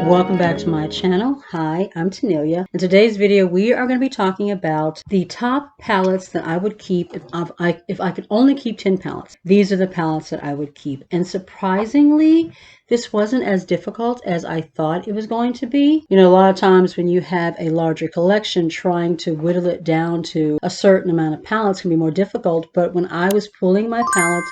Welcome back to my channel. Hi, I'm Tanelia. In today's video, we are going to be talking about the top palettes that I would keep if I could only keep 10 palettes. These are the palettes that I would keep. And surprisingly, this wasn't as difficult as I thought it was going to be. You know, a lot of times when you have a larger collection, trying to whittle it down to a certain amount of palettes can be more difficult. But when I was pulling my palettes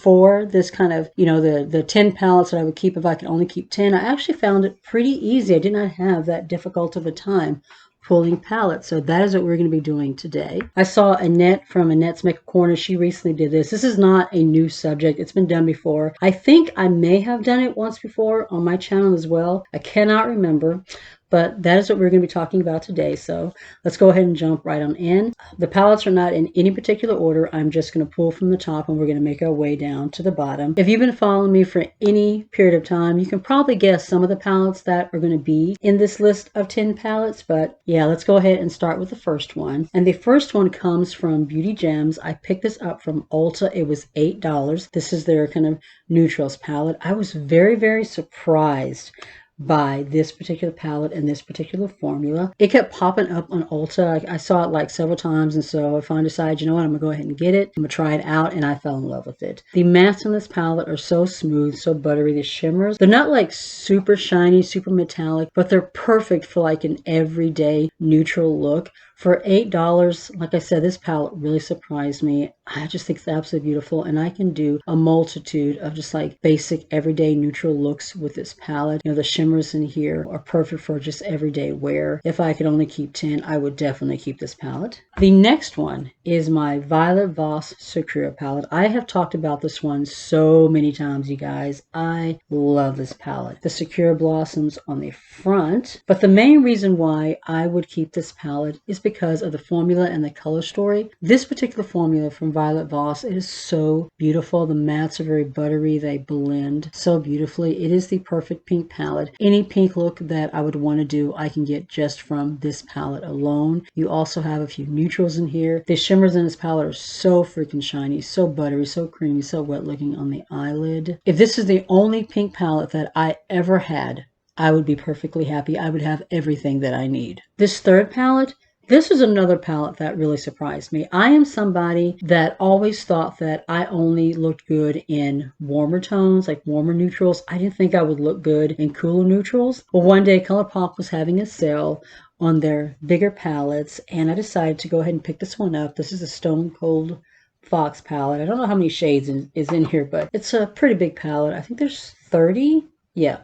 for this kind of, you know, the 10 palettes that I would keep if I could only keep 10, I actually found it pretty easy. I did not have that difficult of a time pulling palettes. So that is what we're going to be doing today. I saw Annette from Annette's Makeup Corner. She recently did this. This is not a new subject. It's been done before. I think I may have done it once before on my channel as well. I cannot remember. But that is what we're going to be talking about today. So let's go ahead and jump right on in. The palettes are not in any particular order. I'm just going to pull from the top and we're going to make our way down to the bottom. If you've been following me for any period of time, you can probably guess some of the palettes that are going to be in this list of 10 palettes. But yeah, let's go ahead and start with the first one. And the first one comes from Beauty Gems. I picked this up from Ulta. It was $8. This is their kind of neutrals palette. I was very, very surprised by this particular palette and this particular formula. It kept popping up on Ulta. I saw it like several times, and so I finally decided, you know what, I'm gonna go ahead and get it. I'm gonna try it out, and I fell in love with it. The mattes on this palette are so smooth, so buttery. The shimmers, they're not like super shiny, super metallic, but they're perfect for like an everyday neutral look. For $8, like I said, this palette really surprised me. I just think it's absolutely beautiful, and I can do a multitude of just like basic everyday neutral looks with this palette. You know, the shimmers in here are perfect for just everyday wear. If I could only keep 10, I would definitely keep this palette. The next one is my Violet Voss Sakura palette. I have talked about this one so many times, you guys. I love this palette. The Sakura blossoms on the front, but the main reason why I would keep this palette is because of the formula and the color story. This particular formula from Violet Voss, it is so beautiful. The mattes are very buttery. They blend so beautifully. It is the perfect pink palette. Any pink look that I would want to do, I can get just from this palette alone. You also have a few neutrals in here. The shimmers in this palette are so freaking shiny, so buttery, so creamy, so wet looking on the eyelid. If this is the only pink palette that I ever had, I would be perfectly happy. I would have everything that I need. This third palette, this is another palette that really surprised me. I am somebody that always thought that I only looked good in warmer tones, like warmer neutrals. I didn't think I would look good in cooler neutrals. Well, one day Colourpop was having a sale on their bigger palettes, and I decided to go ahead and pick this one up. This is a Stone Cold Fox palette. I don't know how many shades is in here, but it's a pretty big palette. I think there's 30. Yeah,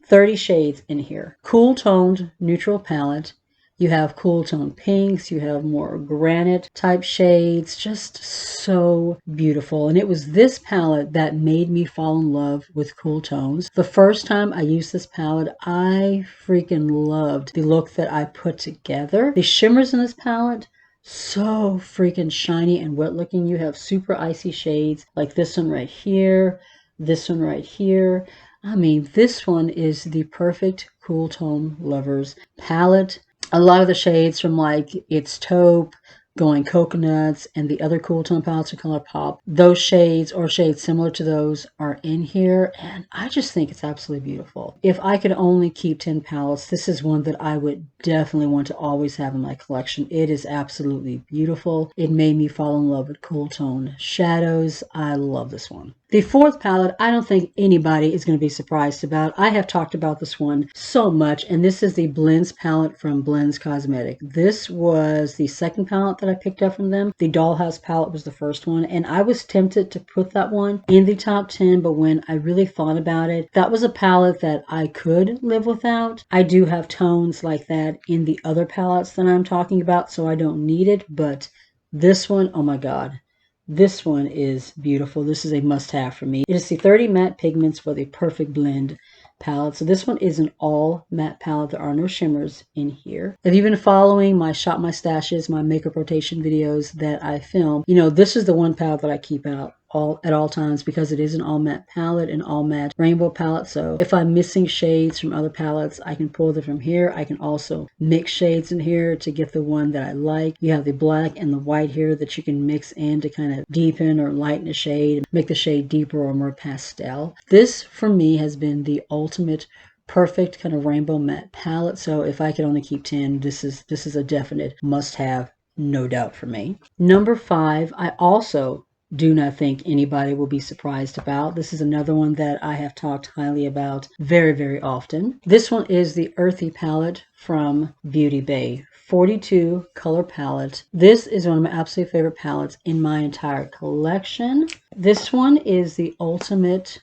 30 shades in here. Cool toned neutral palette. You have cool tone pinks, you have more granite type shades, just so beautiful. And it was this palette that made me fall in love with cool tones. The first time I used this palette, I freaking loved the look that I put together. The shimmers in this palette, so freaking shiny and wet looking. You have super icy shades like this one right here, this one right here. I mean, this one is the perfect cool tone lovers palette. A lot of the shades from like It's Taupe, Going Coconuts, and the other cool tone palettes from Colourpop, those shades or shades similar to those are in here, and I just think it's absolutely beautiful. If I could only keep 10 palettes, this is one that I would definitely want to always have in my collection. It is absolutely beautiful. It made me fall in love with cool tone shadows. I love this one. The fourth palette, I don't think anybody is going to be surprised about. I have talked about this one so much, and this is the Blends palette from Blends Cosmetic. This was the second palette that I picked up from them. The Dollhouse palette was the first one, and I was tempted to put that one in the top 10, but when I really thought about it, that was a palette that I could live without. I do have tones like that in the other palettes that I'm talking about, so I don't need it, but this one, oh my god. This one is beautiful. This is a must-have for me. It is the 30 Matte Pigments for the Perfect Blend palette. So this one is an all matte palette. There are no shimmers in here. If you've been following my Shop My Stashes, my makeup rotation videos that I film, you know, this is the one palette that I keep out at all times because it is an all matte palette, an all matte rainbow palette. So if I'm missing shades from other palettes, I can pull them from here. I can also mix shades in here to get the one that I like. You have the black and the white here that you can mix in to kind of deepen or lighten a shade, make the shade deeper or more pastel. This for me has been the ultimate perfect kind of rainbow matte palette. So if I could only keep 10, this is a definite must-have, no doubt for me. Number 5, I also do not think anybody will be surprised about. This is another one that I have talked highly about very, very often. This one is the Earthy palette from Beauty Bay. 42 color palette. This is one of my absolute favorite palettes in my entire collection. This one is the ultimate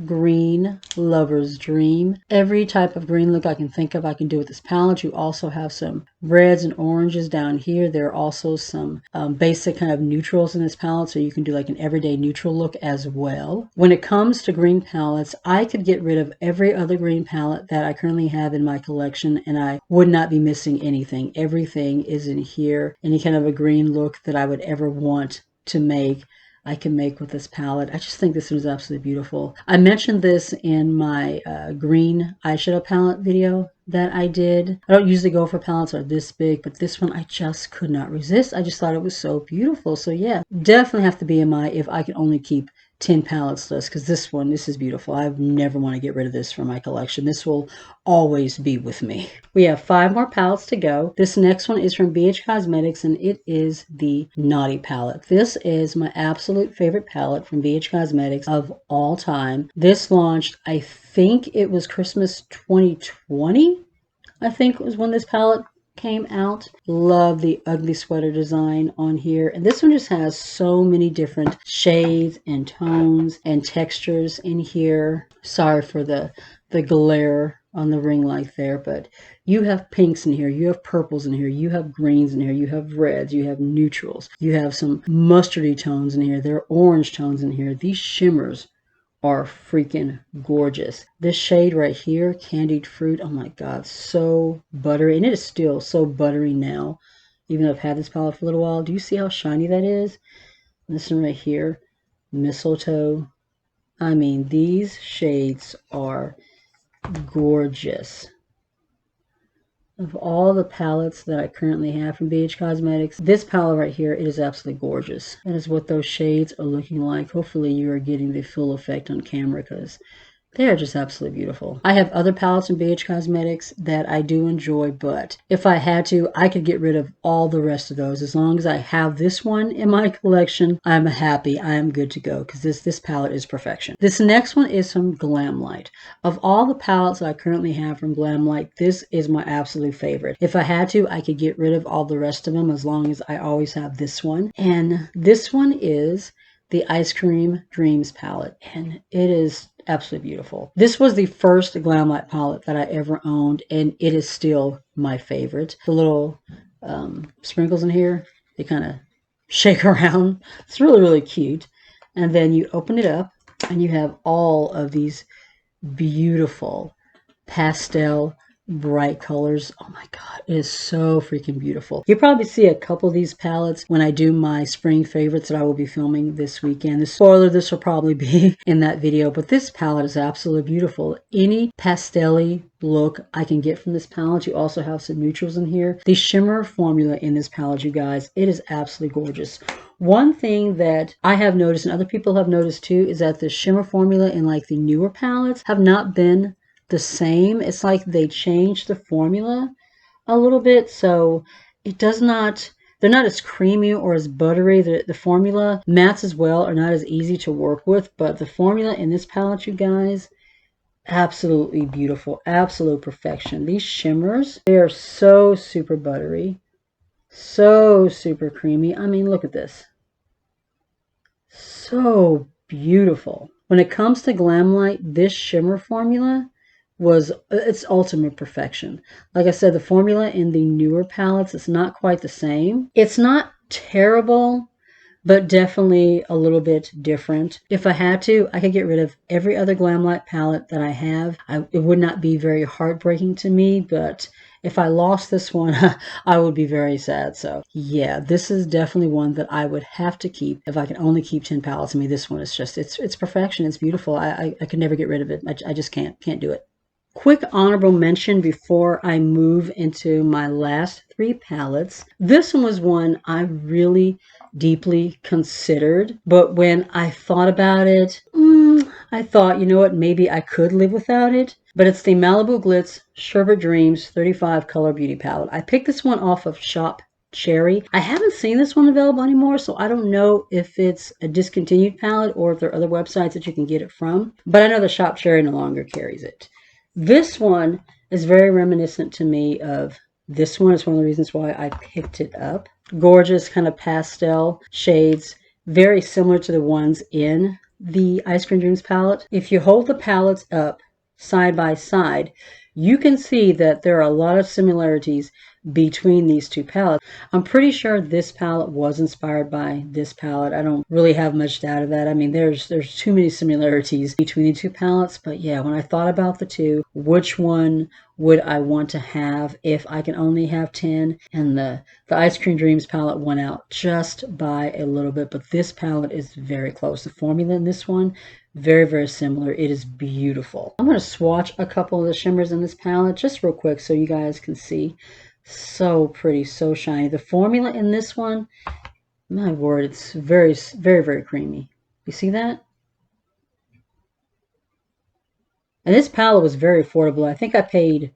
green lover's dream. Every type of green look I can think of I can do with this palette. You also have some reds and oranges down here. There are also some basic kind of neutrals in this palette, so you can do like an everyday neutral look as well. When it comes to green palettes, I could get rid of every other green palette that I currently have in my collection and I would not be missing anything. Everything is in here. Any kind of a green look that I would ever want to make, I can make with this palette. I just think this one is absolutely beautiful. I mentioned this in my green eyeshadow palette video that I did. I don't usually go for palettes that are this big, but this one I just could not resist. I just thought it was so beautiful. So yeah, definitely have to be in my if I could only keep 10 palettes list, because this is beautiful. I never want to get rid of this from my collection. This will always be with me. We have 5 more palettes to go. This next one is from BH Cosmetics, and it is the Naughty palette. This is my absolute favorite palette from BH Cosmetics of all time. This launched, I think it was Christmas 2020. I think it was when this palette came out. Love the ugly sweater design on here, and this one just has so many different shades and tones and textures in here. Sorry for the glare on the ring light there, but you have pinks in here, you have purples in here, you have greens in here, you have reds, you have neutrals, you have some mustardy tones in here, there are orange tones in here. These shimmers are freaking gorgeous. This shade right here, Candied Fruit, oh my god, so buttery, and it is still so buttery now, even though I've had this palette for a little while. Do you see how shiny that is? And this one right here, Mistletoe. I mean, these shades are gorgeous. Of all the palettes that I currently have from BH Cosmetics, this palette right here, it is absolutely gorgeous. That is what those shades are looking like. Hopefully you are getting the full effect on camera, because they are just absolutely beautiful. I have other palettes from BH Cosmetics that I do enjoy, but if I had to, I could get rid of all the rest of those. As long as I have this one in my collection, I'm happy. I am good to go, because this palette is perfection. This next one is from Glamlite. Of all the palettes that I currently have from Glamlite, this is my absolute favorite. If I had to, I could get rid of all the rest of them, as long as I always have this one. And this one is the Ice Cream Dreams palette, and it is absolutely beautiful. This was the first Glamlite palette that I ever owned, and it is still my favorite. The little sprinkles in here, they kind of shake around. It's really, really cute. And then you open it up, and you have all of these beautiful pastel bright colors. Oh my god, it is so freaking beautiful. You'll probably see a couple of these palettes when I do my spring favorites that I will be filming this weekend. The spoiler, this will probably be in that video, but this palette is absolutely beautiful. Any pastel-y look I can get from this palette. You also have some neutrals in here. The shimmer formula in this palette, you guys, it is absolutely gorgeous. One thing that I have noticed, and other people have noticed too, is that the shimmer formula in like the newer palettes have not been the same. It's like they changed the formula a little bit, so it does not, they're not as creamy or as buttery. The formula mattes as well are not as easy to work with, but the formula in this palette, you guys, absolutely beautiful, absolute perfection. These shimmers, they are so super buttery, so super creamy. I mean, look at this, so beautiful. When it comes to Glamlite, this shimmer formula was its ultimate perfection. Like I said, the formula in the newer palettes is not quite the same. It's not terrible, but definitely a little bit different. If I had to, I could get rid of every other Glamlite palette that I have. It would not be very heartbreaking to me, but if I lost this one, I would be very sad. So yeah, this is definitely one that I would have to keep if I can only keep 10 palettes. I mean, this one is just, it's perfection. It's beautiful. I could never get rid of it. I just can't do it. Quick honorable mention before I move into my last 3 palettes. This one was one I really deeply considered, but when I thought about it, I thought, you know what, maybe I could live without it. But it's the Malibu Glitz Sherbet Dreams 35 Color Beauty Palette. I picked this one off of Shop Cherry. I haven't seen this one available anymore, so I don't know if it's a discontinued palette or if there are other websites that you can get it from. But I know the Shop Cherry no longer carries it. This one is very reminiscent to me of this one. It's one of the reasons why I picked it up. Gorgeous kind of pastel shades, very similar to the ones in the Ice Cream Dreams palette. If you hold the palettes up side by side, you can see that there are a lot of similarities between these two palettes. I'm pretty sure this palette was inspired by this palette. I don't really have much doubt of that. I mean, there's too many similarities between the two palettes, but yeah, when I thought about the two, which one would I want to have if I can only have 10? And the Ice Cream Dreams palette went out just by a little bit, but this palette is very close. The formula in this one, very, very similar. It is beautiful. I'm going to swatch a couple of the shimmers in this palette just real quick so you guys can see. So pretty, so shiny. The formula in this one, my word, it's very, very, very creamy. You see that? And this palette was very affordable. I think I paid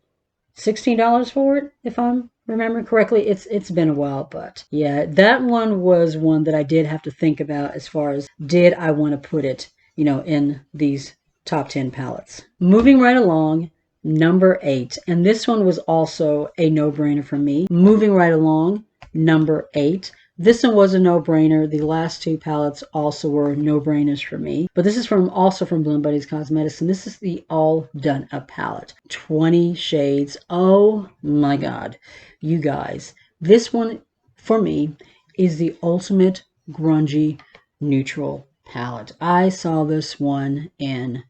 $16 for it, if I'm remembering correctly. It's been a while, but yeah, that one was one that I did have to think about as far as did I want to put it, you know, in these top 10 palettes. Moving right along, number 8, and this one was also a no-brainer for me. Moving right along, number 8. This one was a no-brainer. The last two palettes also were no-brainers for me. But this is also from Bloom Buddies Cosmetics, and this is the All Done Up palette. 20 shades. Oh my God. You guys, this one for me is the ultimate grungy neutral palette. I saw this one in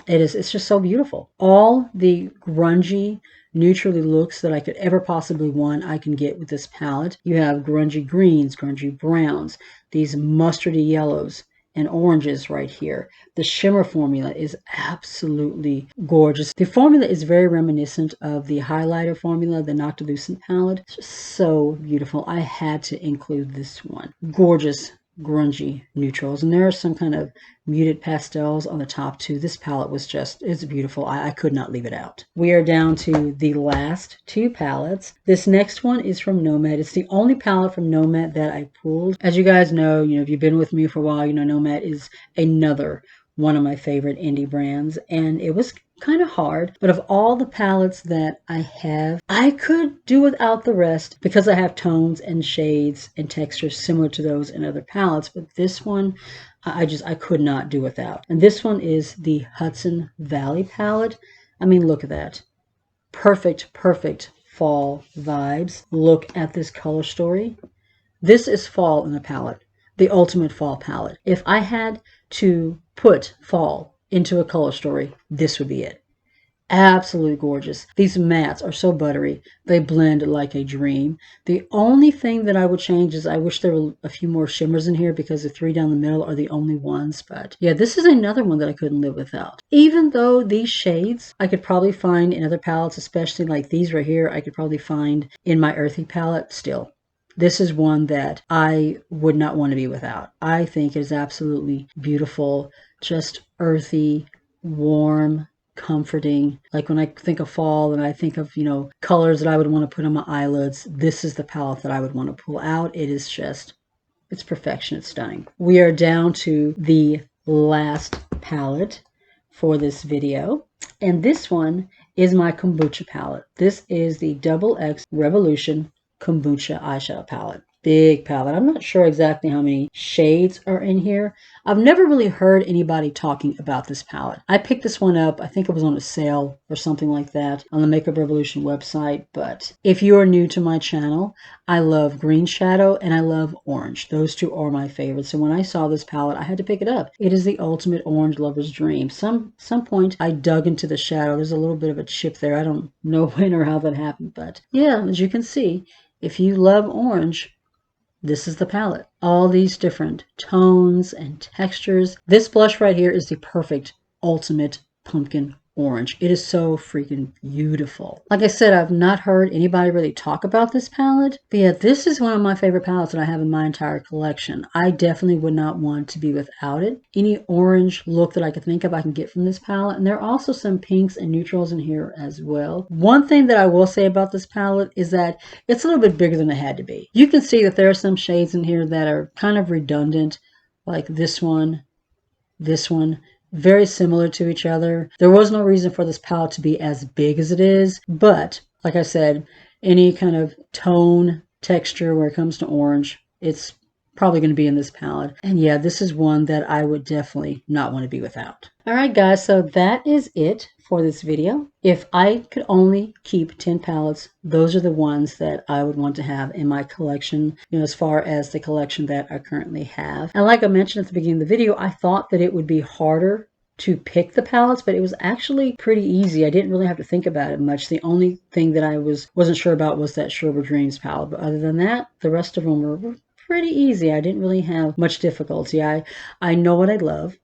it's just so beautiful. All the grungy, neutrally looks that I could ever possibly want, I can get with this palette. You have grungy greens, grungy browns, these mustardy yellows and oranges right here. The shimmer formula is absolutely gorgeous. The formula is very reminiscent of the highlighter formula, the Noctilucent palette. It's just so beautiful. I had to include this one. Gorgeous grungy neutrals, and there are some kind of muted pastels on the top too. This palette was just, it's beautiful. I could not leave it out. We are down to the last two palettes. This next one is from Nomad. It's the only palette from Nomad that I pulled. As you guys know, if you've been with me for a while, Nomad is another one of my favorite indie brands, and it was kind of hard, but of all the palettes that I have, I could do without the rest because I have tones and shades and textures similar to those in other palettes, but this one I could not do without. And this one is the Hudson Valley palette. I mean, look at that. Perfect fall vibes. Look at this color story. This is fall in the palette, the ultimate fall palette. If I had to put fall into a color story, this would be it. Absolutely gorgeous. These mattes are so buttery. They blend like a dream. The only thing that I would change is I wish there were a few more shimmers in here because the three down the middle are the only ones. But yeah, this is another one that I couldn't live without. Even though these shades I could probably find in other palettes, especially like these right here, I could probably find in my Earthy palette still. This is one that I would not want to be without. I think it is absolutely beautiful, just earthy, warm, comforting. Like when I think of fall and I think of, colors that I would want to put on my eyelids, this is the palette that I would want to pull out. It is just, it's perfection. It's stunning. We are down to the last palette for this video. And this one is my Kombucha palette. This is the XX Revolution Kombucha eyeshadow palette. Big palette. I'm not sure exactly how many shades are in here. I've never really heard anybody talking about this palette. I picked this one up. I think it was on a sale or something like that on the Makeup Revolution website. But if you are new to my channel, I love green shadow and I love orange. Those two are my favorites. So when I saw this palette, I had to pick it up. It is the ultimate orange lover's dream. Some point I dug into the shadow. There's a little bit of a chip there. I don't know when or how that happened, but yeah, as you can see, if you love orange, this is the palette. All these different tones and textures. This blush right here is the perfect ultimate pumpkin orange. It is so freaking beautiful. Like I said, I've not heard anybody really talk about this palette, but yeah, this is one of my favorite palettes that I have in my entire collection. I definitely would not want to be without it. Any orange look that I could think of I can get from this palette, and there are also some pinks and neutrals in here as well. One thing that I will say about this palette is that it's a little bit bigger than it had to be. You can see that there are some shades in here that are kind of redundant, like this one, very similar to each other. There was no reason for this palette to be as big as it is, but like I said, any kind of tone, texture where it comes to orange, it's probably going to be in this palette. And yeah, this is one that I would definitely not want to be without. All right, guys, so that is it for this video. If I could only keep 10 palettes, those are the ones that I would want to have in my collection, as far as the collection that I currently have. And like I mentioned at the beginning of the video, I thought that it would be harder to pick the palettes, but it was actually pretty easy. I didn't really have to think about it much. The only thing that I wasn't sure about was that Sherbet Dreams palette, but other than that, the rest of them were pretty easy. I didn't really have much difficulty. I know what I love.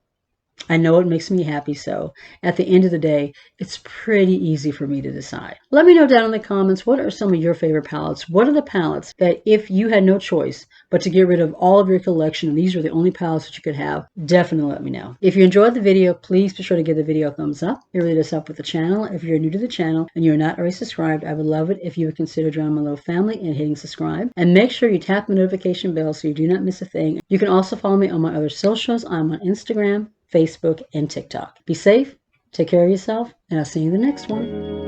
I know it makes me happy, so at the end of the day, it's pretty easy for me to decide. Let me know down in the comments, what are some of your favorite palettes? What are the palettes that if you had no choice but to get rid of all of your collection, and these are the only palettes that you could have, definitely let me know. If you enjoyed the video, please be sure to give the video a thumbs up. It really does help with the channel. If you're new to the channel and you're not already subscribed, I would love it if you would consider joining my little family and hitting subscribe. And make sure you tap the notification bell so you do not miss a thing. You can also follow me on my other socials. I'm on Instagram, Facebook, and TikTok. Be safe, take care of yourself, and I'll see you in the next one.